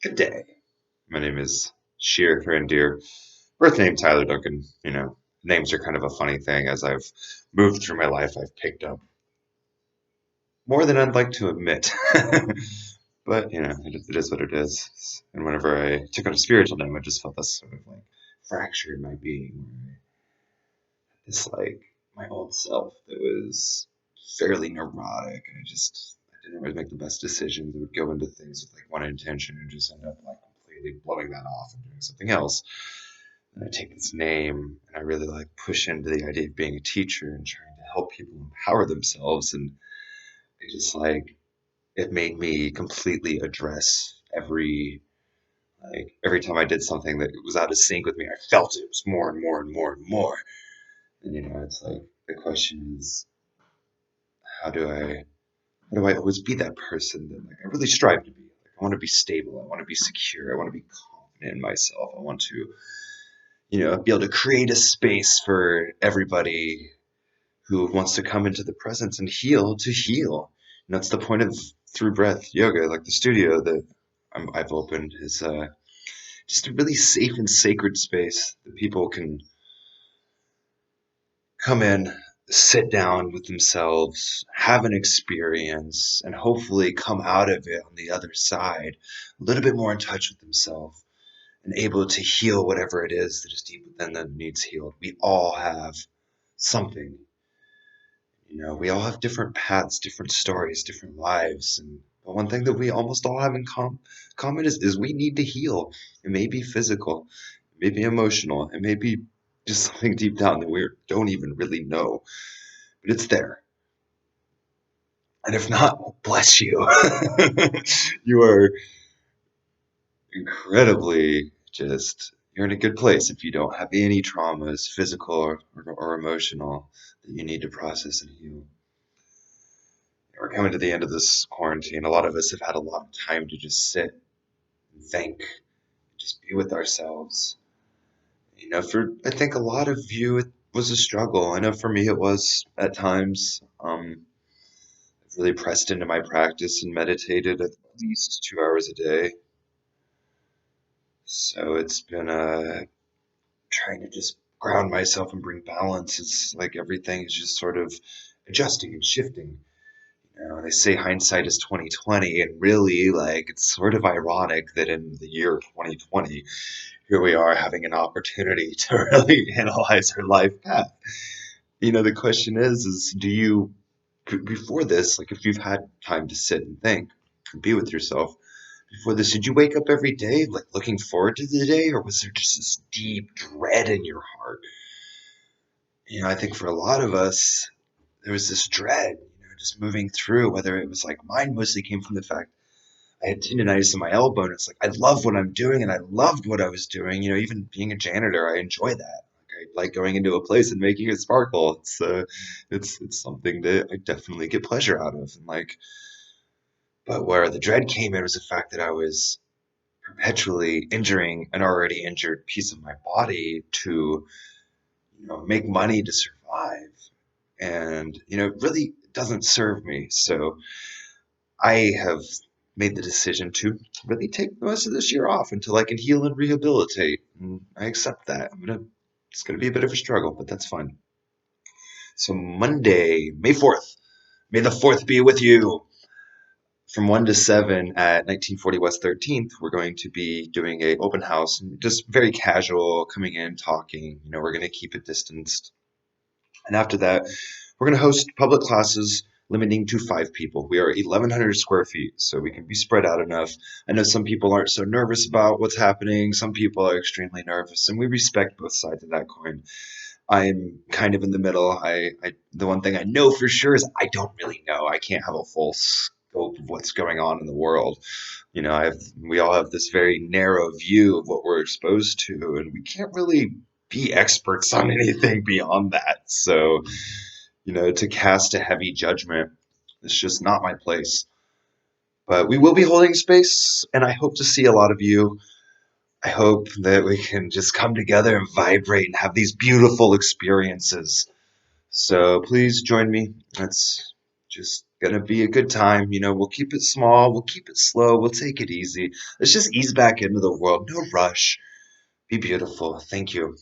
Good day. My name is Sheer Randir. Birth name Tyler Duncan. Names are kind of a funny thing. As I've moved through my life, I've picked up more than I'd like to admit. But it is what it is. And whenever I took on a spiritual name, I just felt this sort of like fracture in my being. It's like my old self that was fairly neurotic. I didn't always make the best decisions. I would go into things with like one intention and just end up like completely blowing that off and doing something else. And I take this name and I really like push into the idea of being a teacher and trying to help people empower themselves. And it just like it made me completely address every time I did something that was out of sync with me, I felt it was more and more and more and more. And it's like the question is, how do I how do I always be that person that like I really strive to be? Like, I want to be stable. I want to be secure. I want to be confident in myself. I want to, be able to create a space for everybody who wants to come into the presence and heal to heal. And that's the point of through breath yoga, like the studio that I've opened is just a really safe and sacred space that people can come in, sit down with themselves, have an experience, and hopefully come out of it on the other side a little bit more in touch with themselves and able to heal whatever it is that is deep within them that needs healed. We all have something. We all have different paths, different stories, different lives. And but one thing that we almost all have in common is we need to heal. It may be physical, it may be emotional, it may be just something deep down that we don't even really know, but it's there. And if not, bless you. You are incredibly you're in a good place if you don't have any traumas, physical or emotional, that you need to process and heal. We're coming to the end of this quarantine. A lot of us have had a lot of time to just sit and think, just be with ourselves. For I think a lot of you, it was a struggle. I know for me, it was at times. I've really pressed into my practice and meditated at least 2 hours a day. So it's been trying to just ground myself and bring balance. It's like everything is just sort of adjusting and shifting. They say hindsight is 2020, and really, like, it's sort of ironic that in the year 2020, here we are having an opportunity to really analyze our life path. The question is do you, before this, like, if you've had time to sit and think and be with yourself, before this, did you wake up every day like looking forward to the day, or was there just this deep dread in your heart? I think for a lot of us, there was this dread, just moving through, whether it was like mine mostly came from the fact I had tendonitis in my elbow, and it's like I love what I'm doing, and I loved what I was doing. Even being a janitor, I enjoy that. Like I like going into a place and making it sparkle. It's something that I definitely get pleasure out of, and like, but where the dread came in was the fact that I was perpetually injuring an already injured piece of my body to, make money to survive, and it really doesn't serve me. So I have made the decision to really take most of this year off until I can heal and rehabilitate. And I accept that. It's gonna be a bit of a struggle, but that's fine. So Monday, May 4th. May the 4th be with you. From 1 to 7 at 1940 West 13th, we're going to be doing a open house, just very casual, coming in, talking. We're going to keep it distanced. And after that, we're going to host public classes limiting to 5 people. We are 1,100 square feet, so we can be spread out enough. I know some people aren't so nervous about what's happening. Some people are extremely nervous, and we respect both sides of that coin. I'm kind of in the middle. The one thing I know for sure is I don't really know. I can't have a full scope of what's going on in the world. We all have this very narrow view of what we're exposed to, and we can't really be experts on anything beyond that. So, to cast a heavy judgment is just not my place. But we will be holding space, and I hope to see a lot of you. I hope that we can just come together and vibrate and have these beautiful experiences. So please join me. Let's just Gonna be a good time. We'll keep it small, we'll keep it slow, we'll take it easy. Let's just ease back into the world. No rush. Be beautiful. Thank you.